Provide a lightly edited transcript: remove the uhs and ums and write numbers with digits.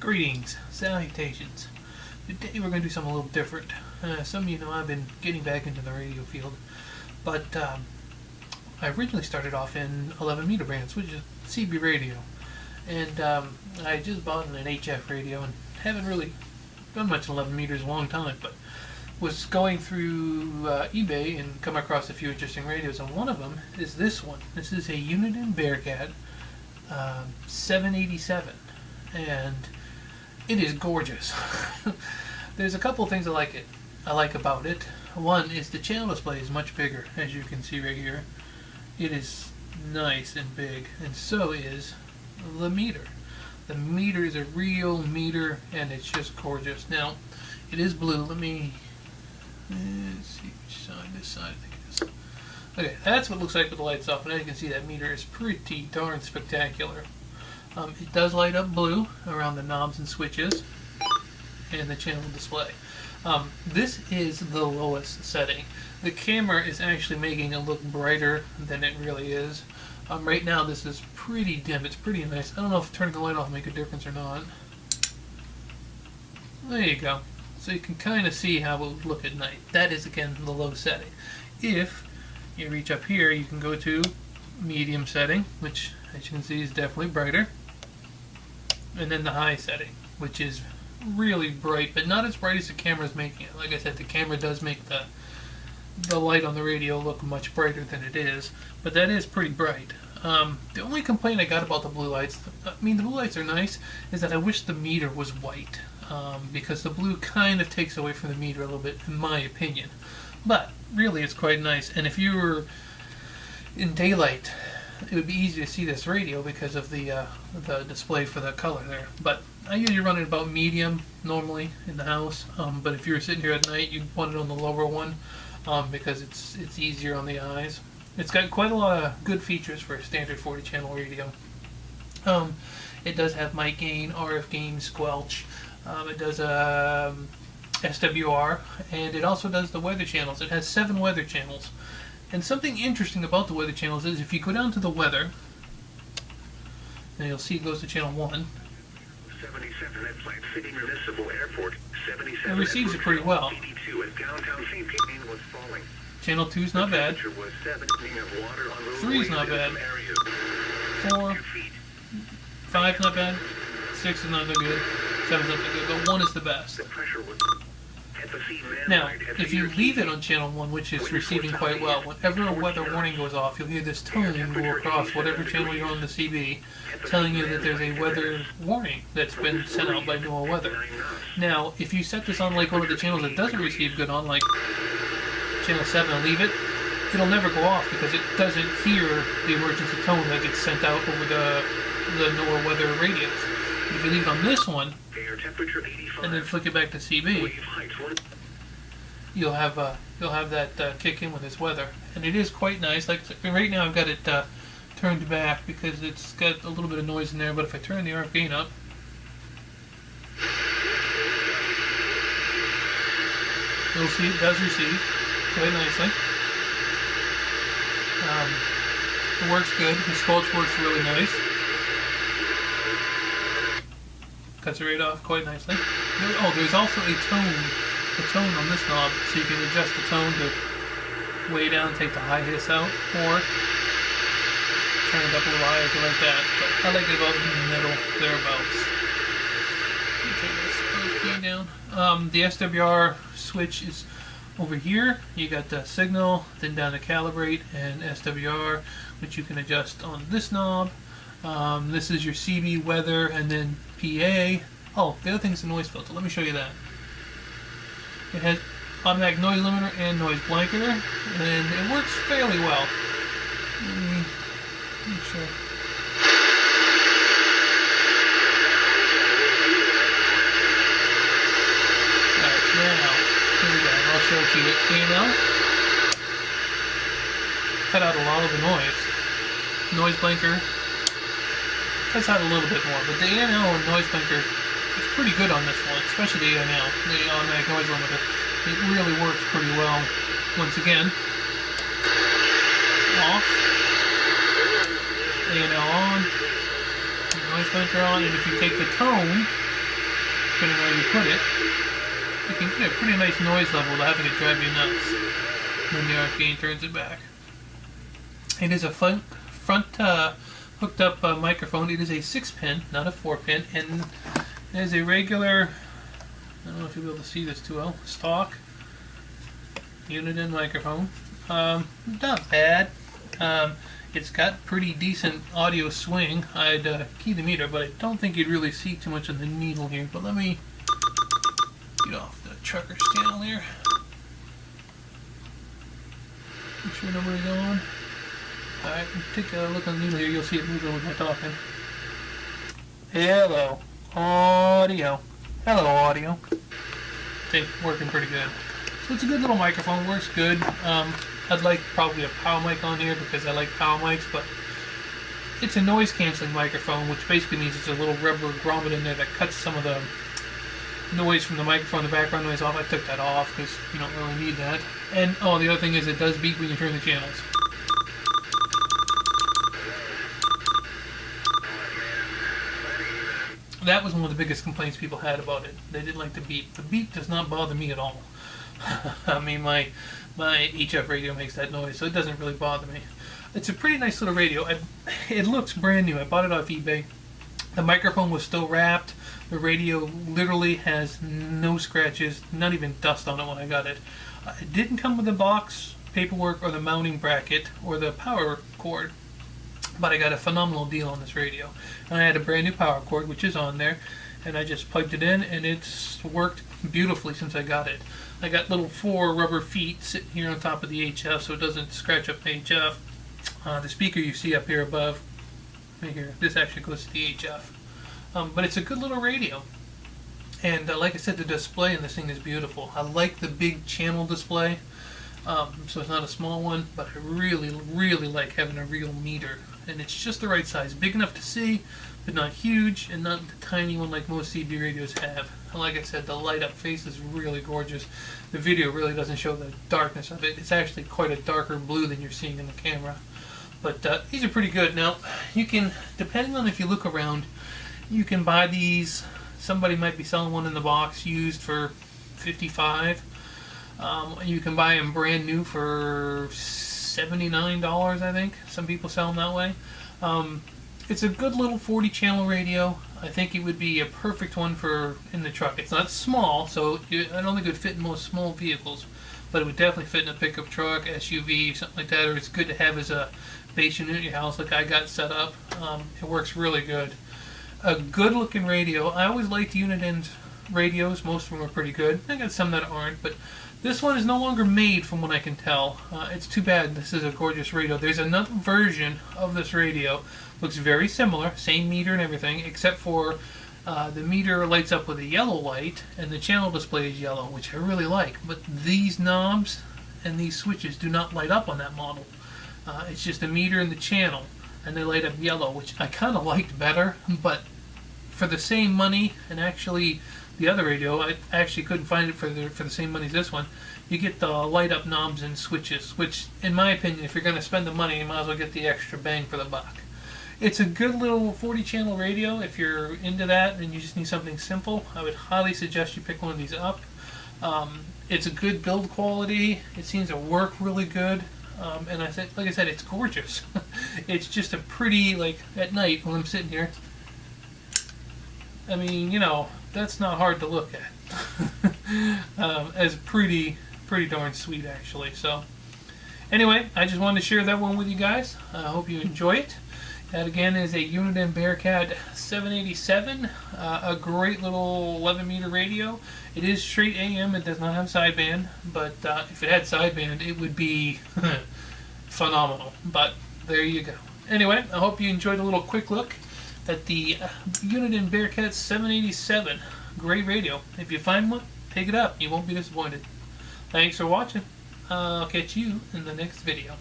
Greetings, salutations. Today we're going to do something a little different. Some of you know I've been getting back into the radio field, but I originally started off in 11 meter bands, which is CB radio, and I just bought an HF radio and haven't really done much in 11 meters in a long time, but was going through eBay and come across a few interesting radios, and one of them is this one. This is a Uniden Bearcat 787, and it is gorgeous. There's a couple of things I like about it. One is the channel display is much bigger, as you can see right here. It is nice and big, and so is the meter. The meter is a real meter, and it's just gorgeous. Now, it is blue. Let's see which side. This side, I think it is. Okay, that's what it looks like with the lights off, and as you can see, that meter is pretty darn spectacular. It does light up blue around the knobs and switches and the channel display. This is the lowest setting. The camera is actually making it look brighter than it really is. Right now this is pretty dim. It's pretty nice. I don't know if turning the light off will make a difference or not. There you go. So you can kind of see how it would look at night. That is, again, the low setting. If you reach up here, you can go to medium setting, which, as you can see, is definitely brighter. And then the high setting, which is really bright, but not as bright as the camera is making it. Like I said, the camera does make the light on the radio look much brighter than it is, but that is pretty bright. The only complaint I got about the blue lights, I mean, the blue lights are nice, is that I wish the meter was white, because the blue kind of takes away from the meter a little bit, in my opinion. But really, it's quite nice, and if you were in daylight, it would be easy to see this radio because of the display for the color there. But I usually run it about medium normally in the house. But if you were sitting here at night, you'd want it on the lower one because it's easier on the eyes. It's got quite a lot of good features for a standard 40 channel radio. It does have mic gain, RF gain, squelch. It does SWR, and it also does the weather channels. It has 7 weather channels. And something interesting about the weather channels is if you go down to the weather, and you'll see it goes to channel 1. 77 at Plant City Municipal Airport. 77 it receives it pretty well. Channel 2 is not bad. 3 is not bad. 4, 5 is not bad. 6 is not that good. 7 is not that good. But 1 is the best. Now, if you leave it on channel 1, which is receiving quite well, whenever a weather warning goes off, you'll hear this tone go across whatever channel you're on the CB, telling you that there's a weather warning that's been sent out by NOAA Weather. Now, if you set this on like one of the channels that doesn't receive good on, like channel 7, and leave it, it'll never go off because it doesn't hear the emergency tone that gets sent out over the NOAA Weather radios. If you leave it on this one, and then flick it back to CB, you'll have that kick in with this weather, and it is quite nice. Like right now, I've got it turned back because it's got a little bit of noise in there. But if I turn the RF gain up, you'll see it does receive quite nicely. It works good. The squelch works really nice. Cuts it right off quite nicely. Oh, there's also a tone on this knob, so you can adjust the tone to way down, take the high hiss out, or turn it up a little higher if you like that. But I like it about in the middle, thereabouts. Take this down. The SWR switch is over here. You got the signal, then down to calibrate, and SWR, which you can adjust on this knob. This is your CB weather, and then PA. Oh, the other thing is the noise filter. Let me show you that. It has automatic noise limiter and noise blanketer, and it works fairly well. Let me show. Alright, now, here we go. I'll show it to you. A&L. Cut out a lot of the noise. Noise blanker cuts out a little bit more, but the A&L noise blanker is pretty good on this one, especially the A&L, the automatic noise limiter. It really works pretty well. Once again, off, A&L on, noise blanker on, and if you take the tone depending on where you put it, you can get a pretty nice noise level without having it drive you nuts when the RF gain turns it back. It is a front hooked up microphone. It is a 6-pin, not a 4-pin, and it is a regular, I don't know if you'll be able to see this too well, stock Uniden microphone. Not bad. It's got pretty decent audio swing. I'd key the meter, but I don't think you'd really see too much of the needle here. But let me get off the trucker's channel here. Make sure nobody's on. Alright, take a look on the needle here. You'll see it moving when we're talking. Hello, audio. Hello, audio. I think working pretty good. So it's a good little microphone. Works good. I'd like probably a power mic on here because I like power mics, but it's a noise canceling microphone, which basically means it's a little rubber grommet in there that cuts some of the noise from the microphone, the background noise off. I took that off because you don't really need that. And oh, the other thing is it does beep when you turn the channels. That was one of the biggest complaints people had about it. They didn't like the beep. The beep does not bother me at all. I mean, my HF radio makes that noise, so it doesn't really bother me. It's a pretty nice little radio. It looks brand new. I bought it off eBay. The microphone was still wrapped. The radio literally has no scratches, not even dust on it when I got it. It didn't come with the box, paperwork, or the mounting bracket, or the power cord. But I got a phenomenal deal on this radio. And I had a brand new power cord, which is on there, and I just plugged it in, and it's worked beautifully since I got it. I got little 4 rubber feet sitting here on top of the HF so it doesn't scratch up the HF. The speaker you see up here above, right here, this actually goes to the HF. But it's a good little radio. And like I said, the display in this thing is beautiful. I like the big channel display, so it's not a small one, but I really, really like having a real meter. And it's just the right size, big enough to see, but not huge, and not the tiny one like most CB radios have. And like I said, the light up face is really gorgeous. The video really doesn't show the darkness of it. It's actually quite a darker blue than you're seeing in the camera. But these are pretty good. Now, you can, depending on if you look around, you can buy these. Somebody might be selling one in the box used for $55. You can buy them brand new for $79, I think. Some people sell them that way. It's a good little 40 channel radio. I think it would be a perfect one for in the truck. It's not small, so I don't think it would fit in most small vehicles, but it would definitely fit in a pickup truck, SUV, something like that, or it's good to have as a base unit in your house like I got set up. It works really good. A good looking radio. I always liked Uniden's radios. Most of them are pretty good. I got some that aren't, but this one is no longer made from what I can tell. It's too bad. This is a gorgeous radio. There's another version of this radio. Looks very similar, same meter and everything, except for the meter lights up with a yellow light and the channel display is yellow, which I really like. But these knobs and these switches do not light up on that model. It's just a meter and the channel, and they light up yellow, which I kind of liked better. But for the same money, and actually the other radio, I actually couldn't find it for the same money as this one. You get the light up knobs and switches, which in my opinion, if you're going to spend the money, you might as well get the extra bang for the buck. It's a good little 40 channel radio. If you're into that and you just need something simple, I would highly suggest you pick one of these up. It's a good build quality. It seems to work really good. And like I said, it's gorgeous. It's just a pretty, like at night when I'm sitting here, I mean, you know, that's not hard to look at. It's pretty darn sweet actually. So anyway, I just wanted to share that one with you guys. I hope you enjoy it. That again is a Uniden Bearcat 787, a great little 11 meter radio. It is straight AM, it does not have sideband, but if it had sideband it would be phenomenal. But there you go. Anyway, I hope you enjoyed a little quick look at the Uniden Bearcat 787. Great radio. If you find one, pick it up. You won't be disappointed. Thanks for watching. I'll catch you in the next video.